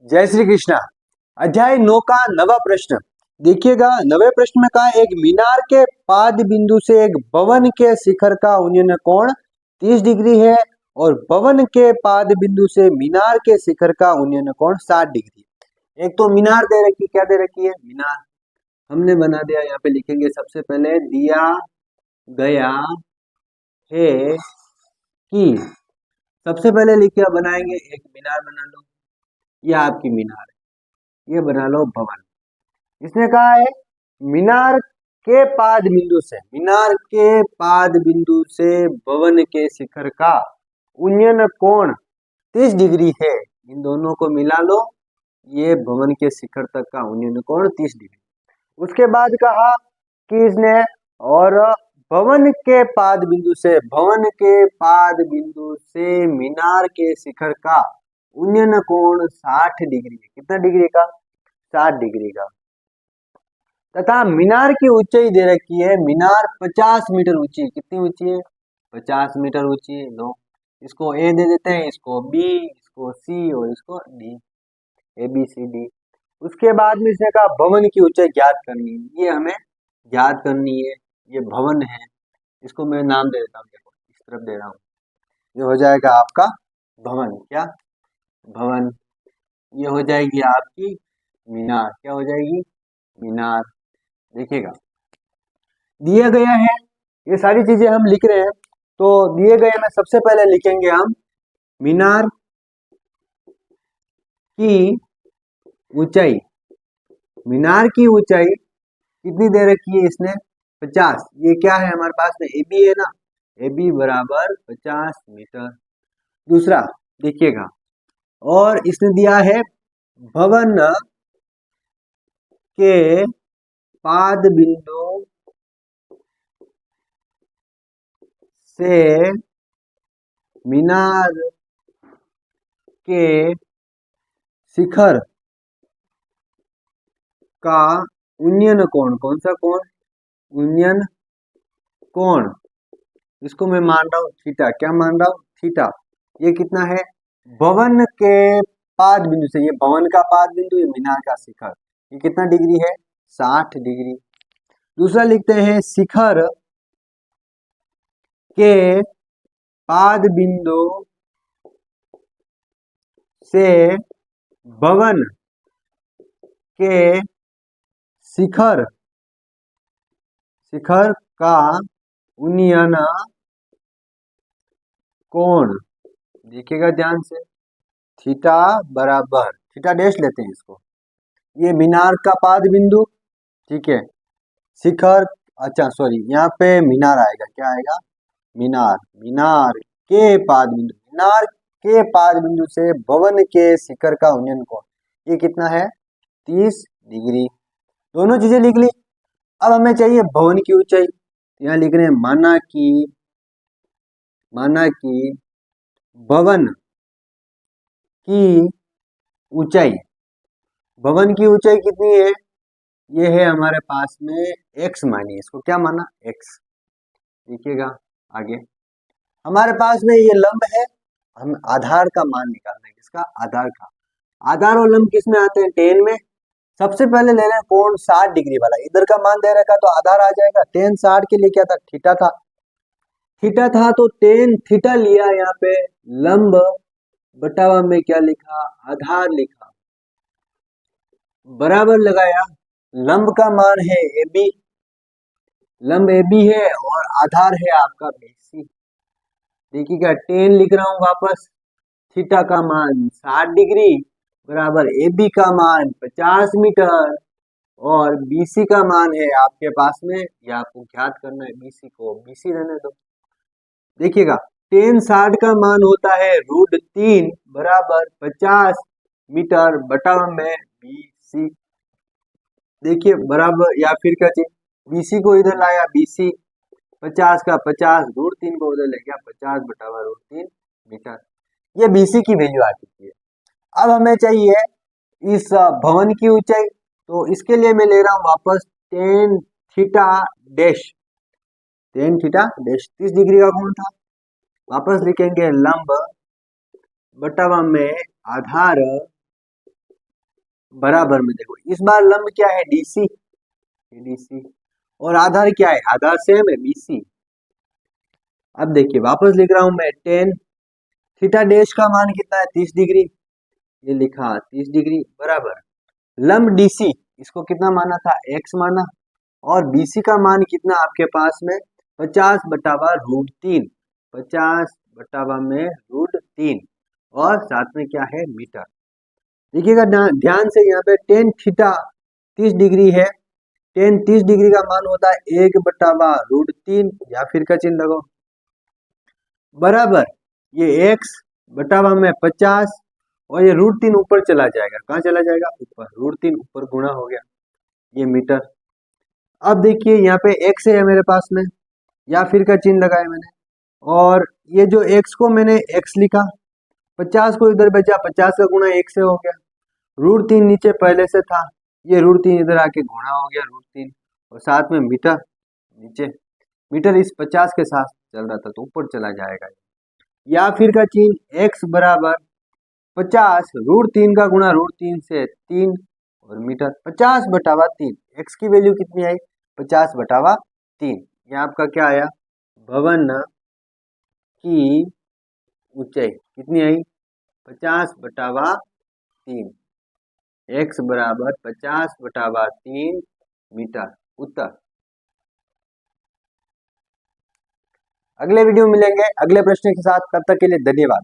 जय श्री कृष्णा। अध्याय 9 का नवा प्रश्न देखिएगा। नवे प्रश्न में कहा एक मीनार के पाद बिंदु से एक भवन के शिखर का उन्नयन कोण 30 डिग्री है और भवन के पाद बिंदु से मीनार के शिखर का उन्नयन कोण 60 डिग्री। एक तो मीनार दे रखी, क्या दे रखी है? मीनार हमने बना दिया। यहाँ पे लिखेंगे सबसे पहले दिया गया है कि, सबसे पहले लिखिए बनाएंगे एक मीनार बना लो, ये आपकी मीनार है, ये बना लो भवन। इसने कहा है मीनार के पाद बिंदु से, मीनार के पाद बिंदु से भवन के शिखर का उन्नयन कोण 30 डिग्री है। इन दोनों को मिला लो, ये भवन के शिखर तक का उन्नयन कोण 30 डिग्री। उसके बाद कहा कि इसने और भवन के पाद बिंदु से, भवन के पाद बिंदु से मीनार के शिखर का उन्नयन कोण 60 डिग्री। कितना डिग्री का? 60 डिग्री का। तथा मीनार की ऊंचाई दे रखी है, मीनार 50 मीटर ऊंची। कितनी ऊंची है? 50 मीटर ऊंची है। लो, इसको ए दे देते हैं, इसको बी, इसको सी और इसको D, A B C D. उसके बाद में इसने कहा भवन की ऊंचाई ज्ञात करनी है, ये हमें ज्ञात करनी है। ये भवन है, इसको मैं नाम दे देता हूँ, देखो इस तरफ दे रहा हूँ, ये हो जाएगा आपका भवन। क्या? भवन। ये हो जाएगी आपकी मीनार। क्या हो जाएगी? मीनार। देखिएगा दिया गया है, ये सारी चीजें हम लिख रहे हैं। तो दिए गए में सबसे पहले लिखेंगे हम मीनार की ऊंचाई। मीनार की ऊंचाई कितनी दे रखी है इसने? 50। ये क्या है हमारे पास में? ए बी है ना, ए बी बराबर 50 मीटर। दूसरा देखिएगा, और इसने दिया है भवन के पाद बिंदु से मीनार के शिखर का उन्नयन कोण। कौन सा कोण? उन्नयन कोण। इसको मैं मान रहा हूं थीटा। क्या मान रहा हूं? थीटा। ये कितना है? भवन के पाद बिंदु से, ये भवन का पाद बिंदु, ये मीनार का शिखर, ये कितना डिग्री है? 60 डिग्री। दूसरा लिखते हैं शिखर के पाद बिंदु से भवन के शिखर का उन्नयन कोण। देखिएगा ध्यान से, थीटा बराबर, थीटा डैश लेते हैं इसको, ये मीनार का पाद बिंदु, ठीक है, शिखर, अच्छा सॉरी यहाँ पे मीनार आएगा, क्या आएगा? मीनार। मीनार के पाद बिंदु, मीनार के पाद बिंदु से भवन के शिखर का उन्नयन कोण, ये कितना है? 30 डिग्री। दोनों चीजें लिख ली। अब हमें चाहिए भवन की ऊंचाई। यहाँ लिख रहे हैं माना कि भवन की ऊंचाई, भवन की ऊंचाई कितनी है? ये है हमारे पास में x मानिए, इसको क्या माना? x। देखिएगा आगे हमारे पास में ये लंब है, हम आधार का मान निकालना है। किसका? आधार का। आधार और लंब किस में आते हैं? टेन में। सबसे पहले ले रहे हैं कोण 60 डिग्री वाला, इधर का मान दे रखा तो आधार आ जाएगा। टेन 60 के लिए क्या था? थीटा था। थीटा था तो टेन थीटा लिया, यहाँ पे लंब बटावा में क्या लिखा? आधार लिखा, बराबर लगाया। लंब का मान है ए बी, लंब ए बी है और आधार है आपका BC। देखिएगा टेन लिख रहा हूं वापस, थीटा का मान 60 डिग्री बराबर ए बी का मान 50 मीटर और BC का मान है आपके पास में, या आपको ज्ञात करना है, BC को BC रहने दो। देखिएगा टेन 60 का मान होता है √3 बराबर 50 मीटर बटा में BC। देखिए बराबर, या फिर क्या चाहिए? BC को इधर लाया, BC 50 का 50, √3 को उधर ले गया, 50 बटा √3 मीटर। ये BC की वैल्यू आ चुकी है। अब हमें चाहिए इस भवन की ऊंचाई, तो इसके लिए मैं ले रहा हूं वापस tan theta dash, tan theta dash 30 degree का कोण था। वापस लिखेंगे लंब बटावा में आधार बराबर में देखो इस बार लंब क्या है, डीसी, डीसी, और आधार क्या है, आधार सेम है, बीसी। अब देखिए वापस लिख रहा हूं मैं, टेन थीटा डैश का मान कितना है, 30 डिग्री, ये लिखा 30 डिग्री, बराबर लंब डीसी, इसको कितना माना था, एक्स माना, और बीसी का मान कितना आपके पास में, 50/√3, 50/√3, और साथ में क्या है, मीटर। देखिएगा ध्यान से, यहाँ पे टेन थीटा 30 डिग्री है, टेन 30 डिग्री का मान होता है 1/√3, या फिर का चिन्ह लगाओ, बराबर ये x/50, और ये √3 ऊपर चला जाएगा, कहाँ चला जाएगा, ऊपर, √3 ऊपर गुणा हो गया, ये मीटर। अब देखिए यहाँ पे x है मेरे पास में, या फिर का चिन्ह लगाया मैंने, और ये जो x को मैंने x लिखा, 50 को इधर बचा, 50 का गुणा 1 से हो गया, √3 नीचे पहले से था, ये √3 इधर आके गुणा हो गया, √3, और साथ में मीटर नीचे, मीटर इस 50 के साथ चल रहा था तो ऊपर चला जाएगा, या फिर का चिन्ह x बराबर 50 √3 का गुणा √3 से 3, और मीटर 50/3, x की वैल्यू कितनी आई, 50/3, ये आपका क्या आया, भवन की ऊंचाई कितनी आई, 50/3, x बराबर 50/3 मीटर, उत्तर। अगले वीडियो में मिलेंगे अगले प्रश्न के साथ, तब तक के लिए धन्यवाद।